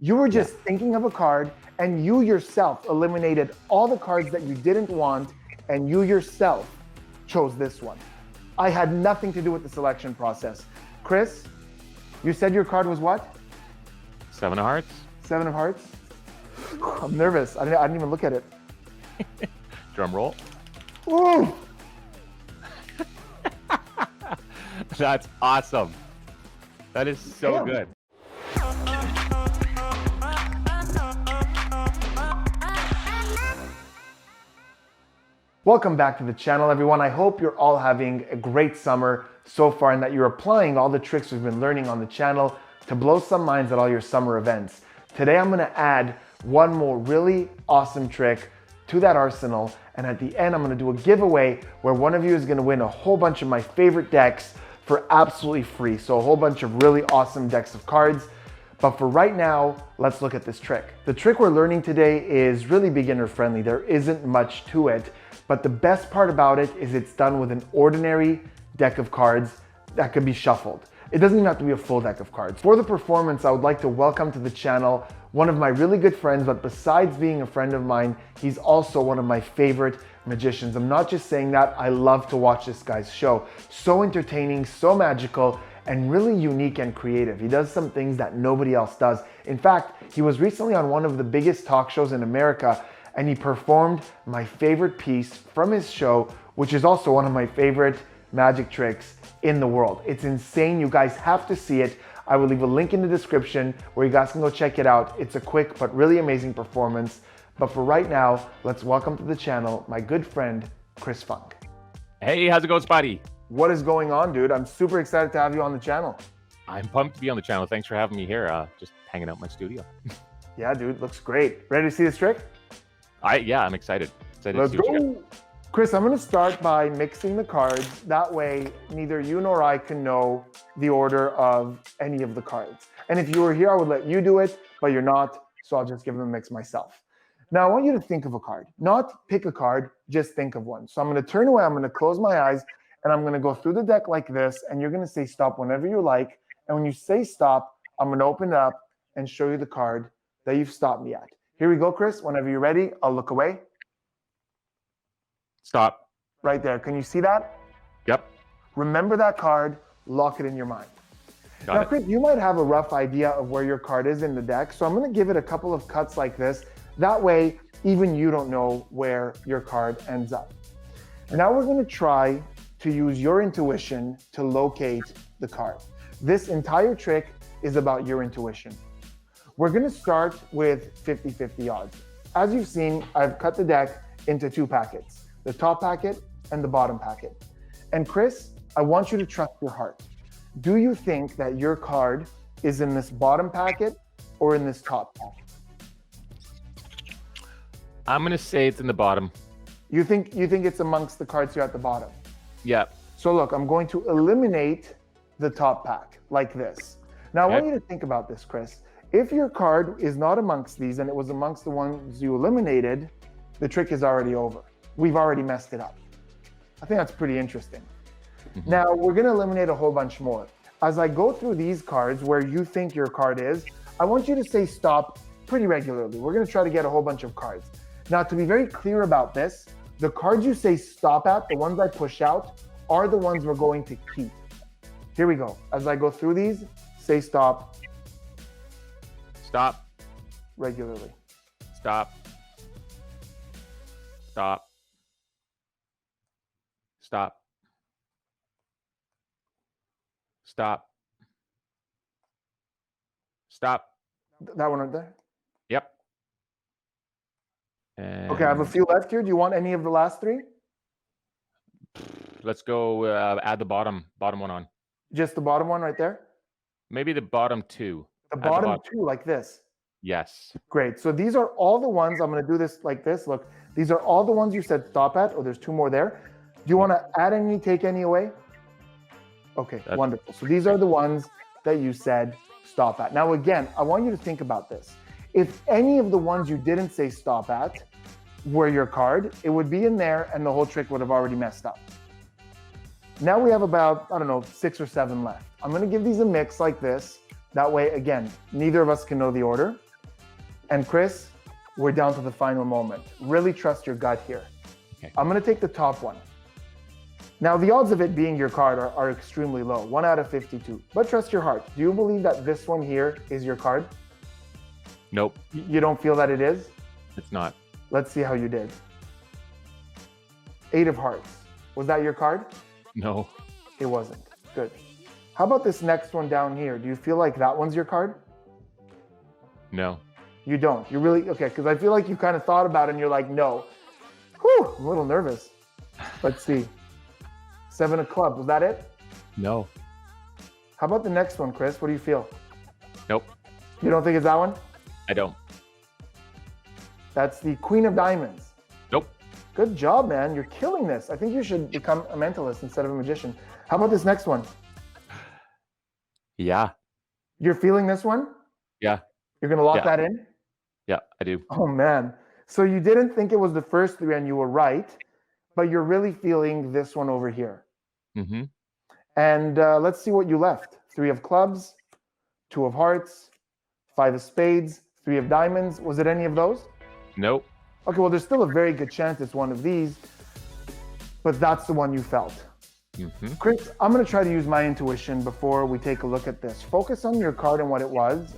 You were just thinking of a card, and you yourself eliminated all the cards that you didn't want, and you yourself chose this one. I had nothing to do with the selection process. Chris, you said your card was what? 7 of hearts. 7 of hearts? I'm nervous. I didn't even look at it. Drum roll. Ooh. That's awesome. That is so good. Welcome back to the channel, everyone. I hope you're all having a great summer so far and that you're applying all the tricks we've been learning on the channel to blow some minds at all your summer events. Today, I'm gonna add one more really awesome trick to that arsenal. And at the end, I'm gonna do a giveaway where one of you is gonna win a whole bunch of my favorite decks for absolutely free. So a whole bunch of really awesome decks of cards. But for right now, let's look at this trick. The trick we're learning today is really beginner friendly. There isn't much to it, but the best part about it is it's done with an ordinary deck of cards that could be shuffled. It doesn't even have to be a full deck of cards. For the performance, I would like to welcome to the channel one of my really good friends, but besides being a friend of mine, he's also one of my favorite magicians. I'm not just saying that, I love to watch this guy's show. So entertaining, so magical, and really unique and creative. He does some things that nobody else does. In fact, he was recently on one of the biggest talk shows in America, and he performed my favorite piece from his show, which is also one of my favorite magic tricks in the world. It's insane. You guys have to see it. I will leave a link in the description where you guys can go check it out. It's a quick but really amazing performance. But for right now, let's welcome to the channel my good friend, Chris Funk. Hey, how's it going, Spotty? What is going on, dude? I'm super excited to have you on the channel. I'm pumped to be on the channel. Thanks for having me here. Just hanging out in my studio. Yeah, dude, looks great. Ready to see this trick? Yeah, I'm excited. Let's go. Chris, I'm gonna start by mixing the cards. That way, neither you nor I can know the order of any of the cards. And if you were here, I would let you do it, but you're not, so I'll just give them a mix myself. Now, I want you to think of a card. Not pick a card, just think of one. So I'm gonna turn away, I'm gonna close my eyes, and I'm gonna go through the deck like this, and you're gonna say stop whenever you like. And when you say stop, I'm gonna open it up and show you the card that you've stopped me at. Here we go, Chris. Whenever you're ready, I'll look away. Stop. Right there. Can you see that? Yep. Remember that card, lock it in your mind. Now, Chris, you might have a rough idea of where your card is in the deck, so I'm gonna give it a couple of cuts like this. That way, even you don't know where your card ends up. Now we're gonna try to use your intuition to locate the card. This entire trick is about your intuition. We're gonna start with 50-50 odds. As you've seen, I've cut the deck into 2 packets, the top packet and the bottom packet. And Chris, I want you to trust your heart. Do you think that your card is in this bottom packet or in this top packet? I'm gonna say it's in the bottom. You think it's amongst the cards here at the bottom? Yeah. So look, I'm going to eliminate the top pack like this. Now I want you to think about this, Chris. If your card is not amongst these and it was amongst the ones you eliminated, the trick is already over. We've already messed it up. I think that's pretty interesting. Now we're gonna eliminate a whole bunch more. As I go through these cards where you think your card is, I want you to say stop pretty regularly. We're gonna try to get a whole bunch of cards. Now, to be very clear about this, the cards you say stop at, the ones I push out, are the ones we're going to keep. Here we go. As I go through these, say stop. Stop. Regularly. Stop. Stop. Stop. Stop. Stop. That one right there? Yep. And Okay, I have a few left here. Do you want any of the last 3? let's go add the bottom one on. Just the bottom one right there? Maybe the bottom 2. The bottom 2 like this? Yes. Great. So these are all the ones, I'm going to do this like this. Look, these are all the ones you said stop at. Oh, there's 2 more there. Do you want to add any, take any away? Okay, wonderful. So these are the ones that you said stop at. Now, again, I want you to think about this. If any of the ones you didn't say stop at were your card, it would be in there and the whole trick would have already messed up. Now we have about, I don't know, 6 or 7 left. I'm going to give these a mix like this. That way, again, neither of us can know the order. And Chris, we're down to the final moment. Really trust your gut here. Okay. I'm going to take the top one. Now, the odds of it being your card are extremely low, 1 out of 52. But trust your heart. Do you believe that this one here is your card? Nope, You don't feel that it is? it's not. Let's see how you did. 8 of hearts. Was that your card? No, It wasn't. Good. How about this next one down here? Do you feel like that one's your card? no, You don't. You really, okay, because I feel like you kind of thought about it and you're like, no. Whew, I'm a little nervous. Let's see. 7 of clubs. Was that it? no, How about the next one, Chris? What do you feel? nope, You don't think it's that one? I don't. That's the Queen of Diamonds. Nope, Good job, man. You're killing this. I think you should become a mentalist instead of a magician. How about this next one? yeah, You're feeling this one? yeah, You're going to lock Yeah. that in? yeah, I do. Oh, man. So you didn't think it was the first 3 and you were right, but you're really feeling this one over here. Mm-hmm. And let's see what you left. 3 of clubs, 2 of hearts, 5 of spades, 3 of diamonds. Was it any of those? Nope. Okay, well, there's still a very good chance it's one of these, but that's the one you felt. Mm-hmm. Chris, I'm going to try to use my intuition before we take a look at this. Focus on your card and what it was.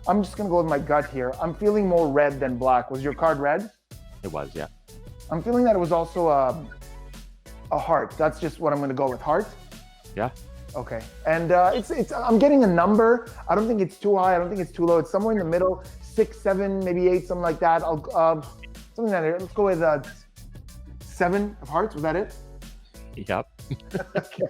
I'm just going to go with my gut here. I'm feeling more red than black. Was your card red? It was, yeah. I'm feeling that it was also a heart. That's just what I'm going to go with. Heart? Yeah. Okay. And it's I'm getting a number. I don't think it's too high. I don't think it's too low. It's somewhere in the middle, 6, 7, maybe 8, something like that. I'll something like that. Let's go with 7 of hearts. Was that it? Yep. Okay.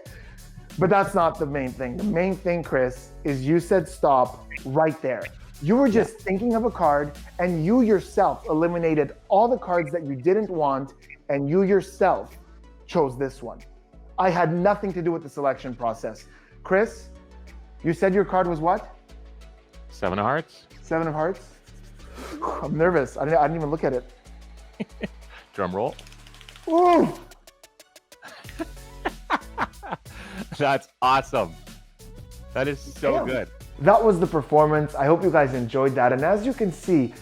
But that's not the main thing. The main thing, Chris, is you said stop right there. You were just thinking of a card and you yourself eliminated all the cards that you didn't want and you yourself chose this one. I had nothing to do with the selection process. Chris, you said your card was what? 7 of hearts. 7 of hearts? I'm nervous. I didn't even look at it. Drum roll. Ooh! That's awesome. That is so Damn. good. That was the performance. I hope you guys enjoyed that. And as you can see,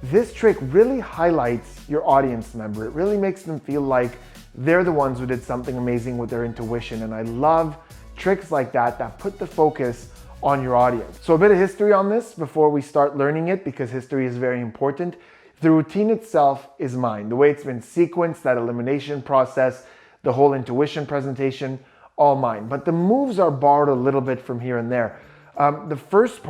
this trick really highlights your audience member. It really makes them feel like they're the ones who did something amazing with their intuition. And I love tricks like that that put the focus on your audience. So a bit of history on this before we start learning it, because history is very important. The routine itself is mine. The way it's been sequenced, that elimination process, the whole intuition presentation, all mine. But the moves are borrowed a little bit from here and there. The first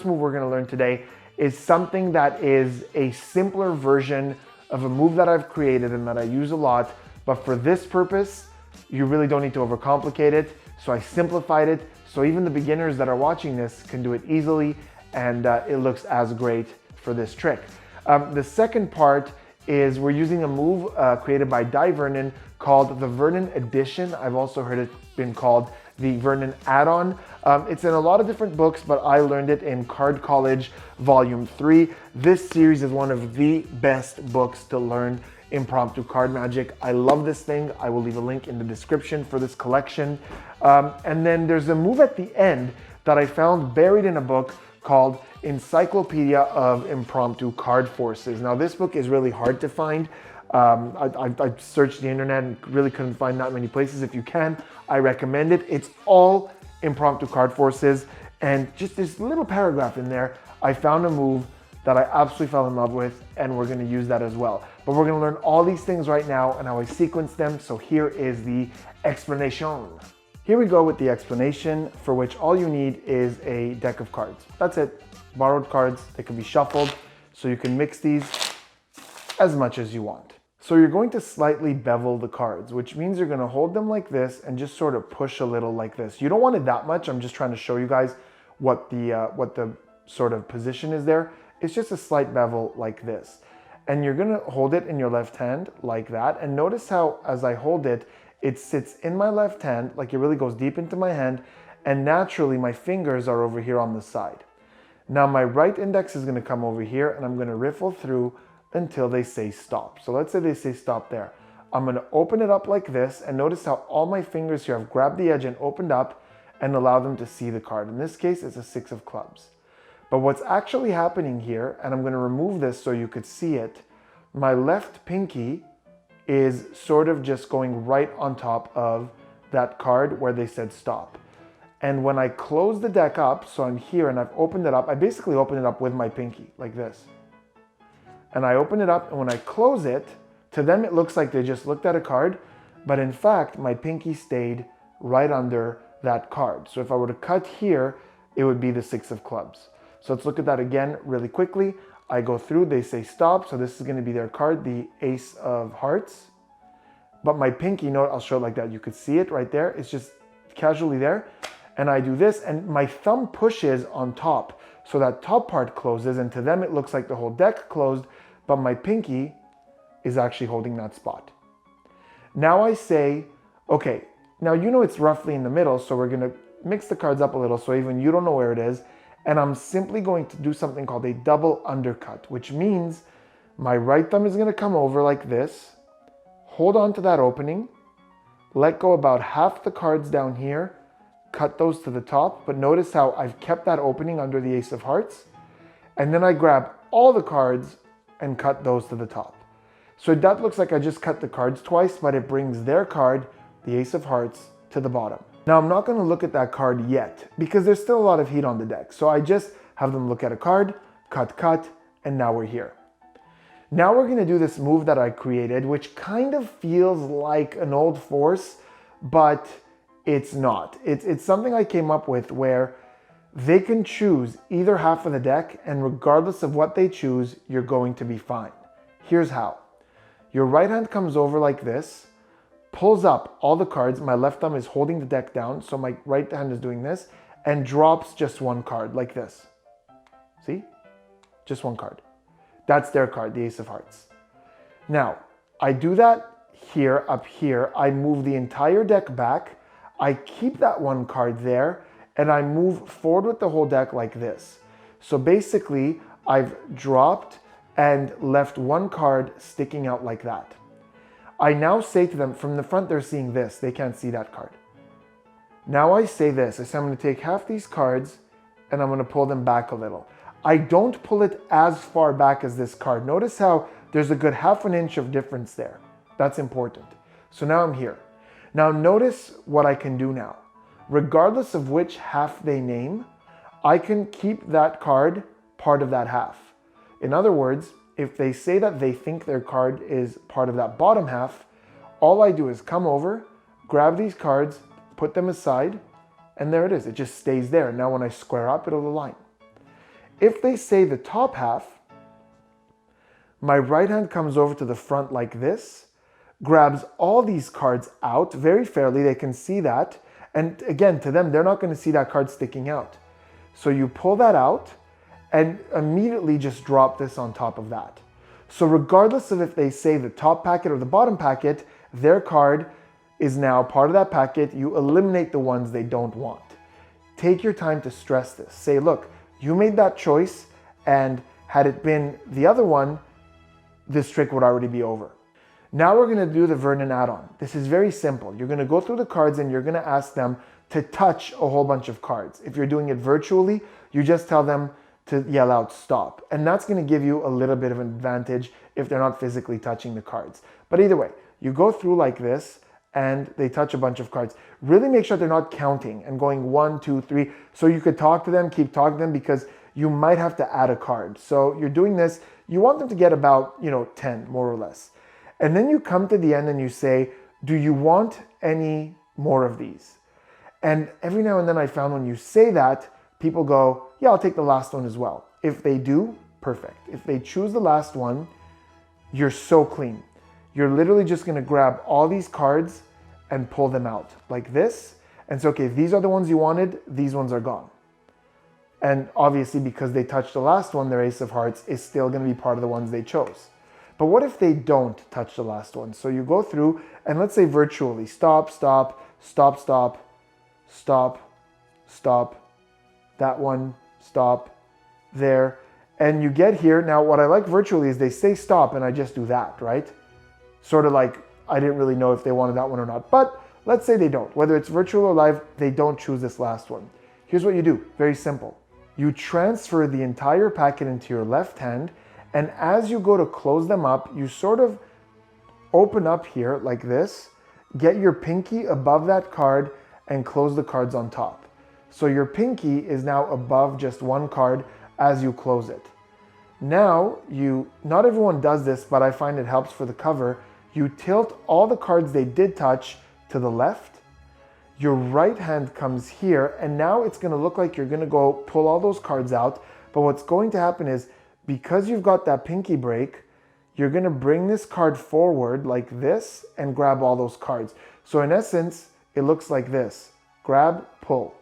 move we're gonna learn today is something that is a simpler version of a move that I've created and that I use a lot. But for this purpose, you really don't need to overcomplicate it. So I simplified it so even the beginners that are watching this can do it easily, and it looks as great for this trick. The second part is we're using a move created by Di Vernon called the Vernon Edition. I've also heard it been called the Vernon Add-on. It's in a lot of different books, but I learned it in Card College Volume 3. This series is one of the best books to learn impromptu card magic. I love this thing. I will leave a link in the description for this collection. And then there's a move at the end that I found buried in a book called Encyclopedia of Impromptu Card Forces. Now this book is really hard to find. I searched the internet and really couldn't find that many places. If you can, I recommend it. It's all impromptu card forces, and just this little paragraph in there, I found a move that I absolutely fell in love with, and we're gonna use that as well. But we're gonna learn all these things right now and how I sequence them, so here is the explanation. Here we go with the explanation, for which all you need is a deck of cards. That's it. Borrowed cards, they can be shuffled, so you can mix these as much as you want. So you're going to slightly bevel the cards, which means you're gonna hold them like this and just sort of push a little like this. You don't want it that much. I'm just trying to show you guys what the sort of position is there. It's just a slight bevel like this. And you're gonna hold it in your left hand like that. And notice how, as I hold it, it sits in my left hand, like it really goes deep into my hand. And naturally my fingers are over here on the side. Now my right index is gonna come over here and I'm gonna riffle through until they say stop. So let's say they say stop there. I'm gonna open it up like this, and notice how all my fingers here have grabbed the edge and opened up and allow them to see the card. In this case, it's a 6 of clubs. But what's actually happening here, and I'm going to remove this so you could see it, my left pinky is sort of just going right on top of that card where they said stop. And when I close the deck up, so I'm here and I've opened it up, I basically open it up with my pinky like this. And I open it up, and when I close it, to them it looks like they just looked at a card, but in fact my pinky stayed right under that card. So if I were to cut here, it would be the 6 of clubs. So let's look at that again really quickly. I go through, they say stop, so this is going to be their card, the Ace of Hearts. But my pinky, note, I'll show it like that. You could see it right there. It's just casually there. And I do this, and my thumb pushes on top. So that top part closes, and to them it looks like the whole deck closed, but my pinky is actually holding that spot. Now I say, okay, now you know it's roughly in the middle, so we're going to mix the cards up a little so even you don't know where it is. And I'm simply going to do something called a double undercut, which means my right thumb is going to come over like this, hold on to that opening, let go about half the cards down here, cut those to the top, but notice how I've kept that opening under the Ace of Hearts, and then I grab all the cards and cut those to the top. So that looks like I just cut the cards twice, but it brings their card, the Ace of Hearts, to the bottom. Now I'm not going to look at that card yet because there's still a lot of heat on the deck. So I just have them look at a card, cut, and now we're here. Now we're going to do this move that I created, which kind of feels like an old force, but it's not. It's something I came up with where they can choose either half of the deck, and regardless of what they choose, you're going to be fine. Here's how. Your right hand comes over like this, pulls up all the cards, my left thumb is holding the deck down, so my right hand is doing this, and drops just one card like this. See? Just one card. That's their card, the Ace of Hearts. Now, I do that here, up here, I move the entire deck back, I keep that one card there, and I move forward with the whole deck like this. So basically, I've dropped and left one card sticking out like that. I now say to them, from the front they're seeing this, they can't see that card. Now I say this, I say I'm going to take half these cards and I'm going to pull them back a little. I don't pull it as far back as this card. Notice how there's a good half an inch of difference there. That's important. So now I'm here. Now notice what I can do now. Regardless of which half they name, I can keep that card part of that half. In other words, if they say that they think their card is part of that bottom half, all I do is come over, grab these cards, put them aside, and there it is. It just stays there. Now when I square up, it'll align. If they say the top half, my right hand comes over to the front like this, grabs all these cards out very fairly. They can see that. And again, to them, they're not going to see that card sticking out. So you pull that out and immediately just drop this on top of that. So regardless of if they say the top packet or the bottom packet, their card is now part of that packet. You eliminate the ones they don't want. Take your time to stress this. Say, look, you made that choice, and had it been the other one, this trick would already be over. Now we're going to do the Vernon add-on. This is very simple. You're going to go through the cards and you're going to ask them to touch a whole bunch of cards. If you're doing it virtually, you just tell them to yell out stop. And that's going to give you a little bit of an advantage if they're not physically touching the cards. But either way, you go through like this and they touch a bunch of cards. Really make sure they're not counting and going 1, 2, 3. So you could talk to them, keep talking to them, because you might have to add a card. So you're doing this, you want them to get about, 10 more or less. And then you come to the end and you say, do you want any more of these? And every now and then I found when you say that, people go, yeah, I'll take the last one as well. If they do, perfect. If they choose the last one, you're so clean. You're literally just going to grab all these cards and pull them out like this. And so, okay, these are the ones you wanted. These ones are gone. And obviously, because they touched the last one, their Ace of Hearts is still going to be part of the ones they chose. But what if they don't touch the last one? So you go through and let's say virtually, stop, stop, stop, stop, stop, stop, that one, stop, there. And you get here. Now, what I like virtually is they say stop and I just do that, right? Sort of like I didn't really know if they wanted that one or not. But let's say they don't. Whether it's virtual or live, they don't choose this last one. Here's what you do. Very simple. You transfer the entire packet into your left hand, and as you go to close them up, you sort of open up here like this, get your pinky above that card, and close the cards on top. So your pinky is now above just one card as you close it. Now, not everyone does this, but I find it helps for the cover. You tilt all the cards they did touch to the left. Your right hand comes here, and now it's gonna look like you're gonna go pull all those cards out. But what's going to happen is, because you've got that pinky break, you're gonna bring this card forward like this and grab all those cards. So in essence, it looks like this: grab, pull.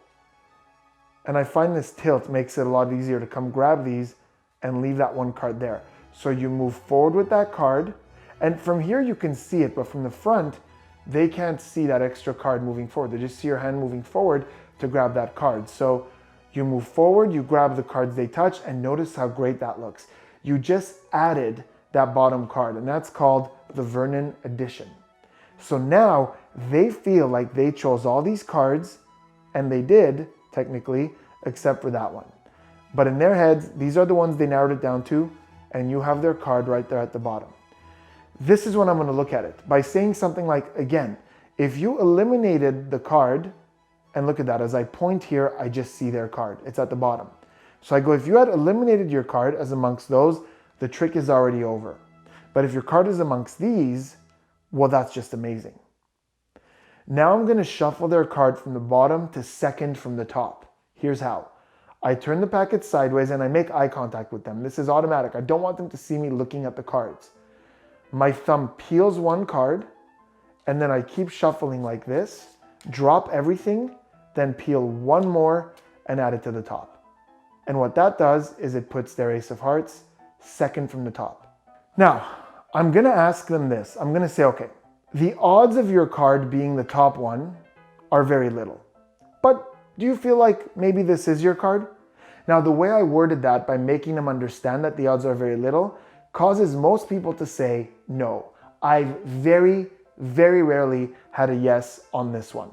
And I find this tilt makes it a lot easier to come grab these and leave that one card there. So you move forward with that card, and from here you can see it, but from the front, they can't see that extra card moving forward. They just see your hand moving forward to grab that card. So you move forward, you grab the cards they touch, and notice how great that looks. You just added that bottom card, and that's called the Vernon addition. So now they feel like they chose all these cards, and they did, technically, except for that one. But in their heads, these are the ones they narrowed it down to, and you have their card right there at the bottom. This is when I'm going to look at it by saying something like, again, if you eliminated the card, and look at that, as I point here, I just see their card. It's at the bottom. So I go, if you had eliminated your card as amongst those, the trick is already over. But if your card is amongst these, well, that's just amazing. Now I'm going to shuffle their card from the bottom to second from the top. Here's how. I turn the packet sideways and I make eye contact with them. This is automatic. I don't want them to see me looking at the cards. My thumb peels one card, and then I keep shuffling like this, drop everything, then peel one more and add it to the top. And what that does is it puts their ace of hearts second from the top. Now, I'm gonna ask them this. I'm gonna say, okay, the odds of your card being the top one are very little. But do you feel like maybe this is your card? Now, the way I worded that by making them understand that the odds are very little causes most people to say no. I've very, very rarely had a yes on this one.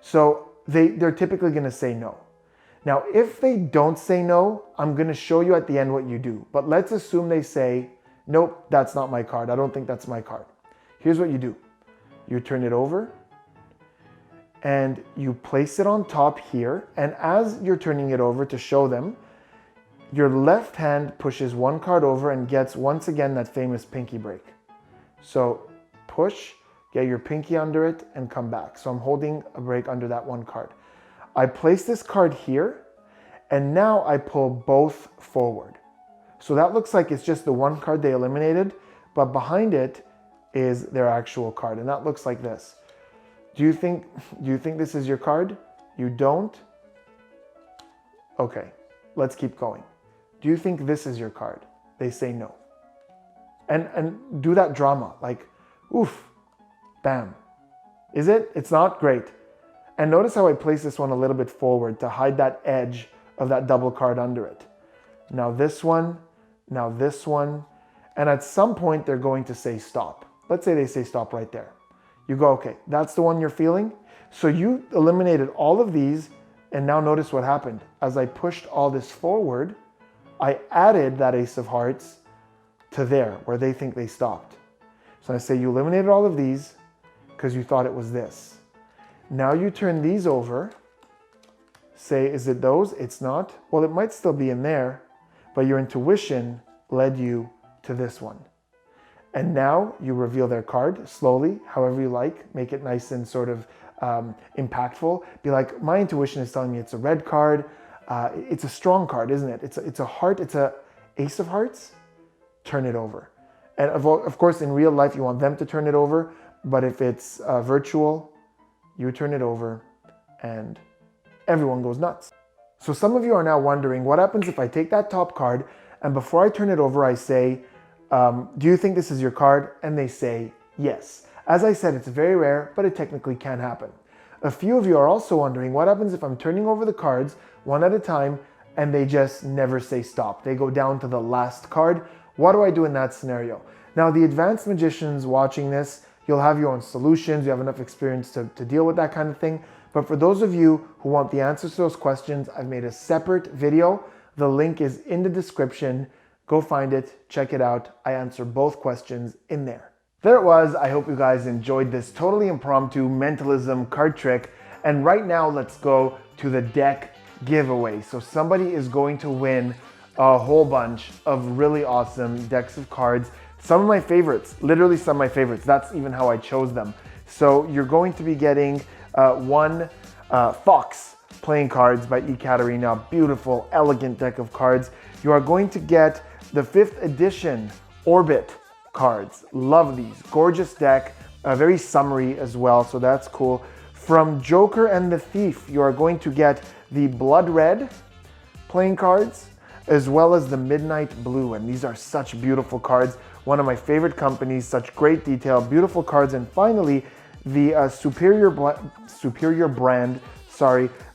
So they're typically gonna say no. Now, if they don't say no, I'm gonna show you at the end what you do. But let's assume they say, nope, that's not my card. I don't think that's my card. Here's what you do. You turn it over and you place it on top here. And as you're turning it over to show them, your left hand pushes one card over and gets, once again, that famous pinky break. So push, get your pinky under it, and come back. So I'm holding a break under that one card. I place this card here, and now I pull both forward. So that looks like it's just the one card they eliminated, but behind it is their actual card, and that looks like this. Do you think this is your card? You don't? Okay, let's keep going. Do you think this is your card? They say no. And do that drama, like, oof, bam. Is it? It's not? Great. And notice how I place this one a little bit forward to hide that edge of that double card under it. Now this one, and at some point they're going to say stop. Let's say they say stop right there. You go, okay, that's the one you're feeling? So you eliminated all of these, and now notice what happened. As I pushed all this forward, I added that ace of hearts to there, where they think they stopped. So I say you eliminated all of these because you thought it was this. Now you turn these over, say, is it those? It's not. Well, it might still be in there, but your intuition led you to this one. And now you reveal their card slowly, however you like, make it nice and sort of impactful. Be like, my intuition is telling me it's a red card. It's a strong card, isn't it? It's a heart, it's a ace of hearts. Turn it over. And of course, in real life, you want them to turn it over, but if it's virtual, you turn it over and everyone goes nuts. So some of you are now wondering, what happens if I take that top card and before I turn it over, I say, do you think this is your card? And they say yes. As I said, it's very rare, but it technically can happen. A few of you are also wondering, what happens if I'm turning over the cards one at a time and they just never say stop? They go down to the last card. What do I do in that scenario? Now, the advanced magicians watching this, you'll have your own solutions. You have enough experience to deal with that kind of thing. But for those of you who want the answers to those questions, I've made a separate video The link is in the description. Go find it, check it out. I answer both questions in there. There it was. I hope you guys enjoyed this totally impromptu mentalism card trick. And right now, let's go to the deck giveaway. So somebody is going to win a whole bunch of really awesome decks of cards. Some of my favorites, literally some of my favorites. That's even how I chose them. So you're going to be getting one Fox playing cards by Ekaterina. Beautiful, elegant deck of cards. You are going to get the 5th edition Orbit cards. Love these. Gorgeous deck. Very summery as well, so that's cool. From Joker and the Thief, you are going to get the Blood Red playing cards, as well as the Midnight Blue. And these are such beautiful cards. One of my favorite companies, such great detail, beautiful cards. And finally, the Superior Brand,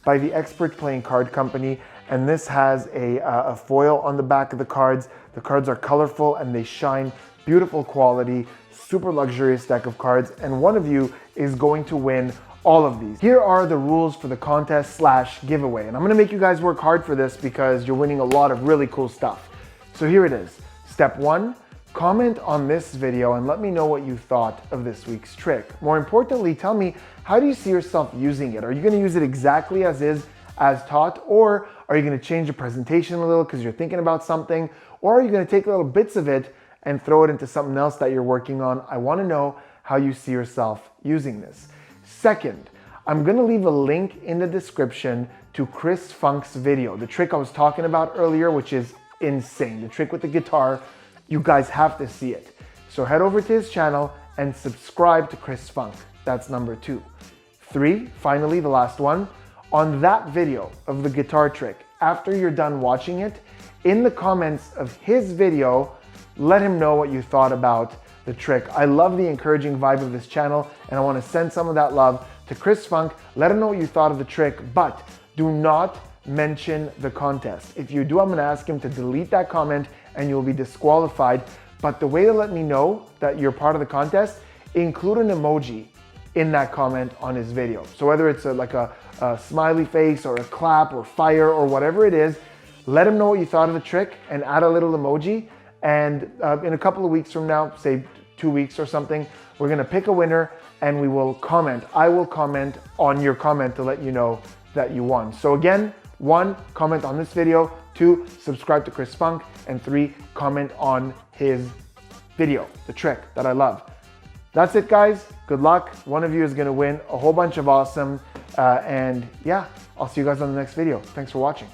by the Expert Playing Card Company. And this has a foil on the back of the cards. The cards are colorful and they shine. Beautiful quality, super luxurious deck of cards. And one of you is going to win all of these. Here are the rules for the contest / giveaway. And I'm gonna make you guys work hard for this because you're winning a lot of really cool stuff. So here it is. Step 1, comment on this video and let me know what you thought of this week's trick. More importantly, tell me, how do you see yourself using it? Are you gonna use it exactly as is, as taught, or are you gonna change the presentation a little because you're thinking about something, or are you gonna take little bits of it and throw it into something else that you're working on? I wanna know how you see yourself using this. Second, I'm gonna leave a link in the description to Chris Funk's video, the trick I was talking about earlier, which is insane. The trick with the guitar, you guys have to see it. So head over to his channel and subscribe to Chris Funk. That's number 2. 3, finally, the last one. On that video of the guitar trick, after you're done watching it, in the comments of his video, let him know what you thought about the trick. I love the encouraging vibe of this channel and I want to send some of that love to Chris Funk. Let him know what you thought of the trick, but do not mention the contest. If you do, I'm going to ask him to delete that comment and you'll be disqualified. But the way to let me know that you're part of the contest, include an emoji in that comment on his video. So whether it's like a smiley face or a clap or fire or whatever it is, let him know what you thought of the trick and add a little emoji. And in a couple of weeks from now, say 2 weeks or something, we're gonna pick a winner and we will comment. I will comment on your comment to let you know that you won. So again, 1, comment on this video. 2, subscribe to Chris Funk. And 3, comment on his video, the trick that I love. That's it, guys. Good luck. One of you is gonna win a whole bunch of awesome. And yeah, I'll see you guys on the next video. Thanks for watching.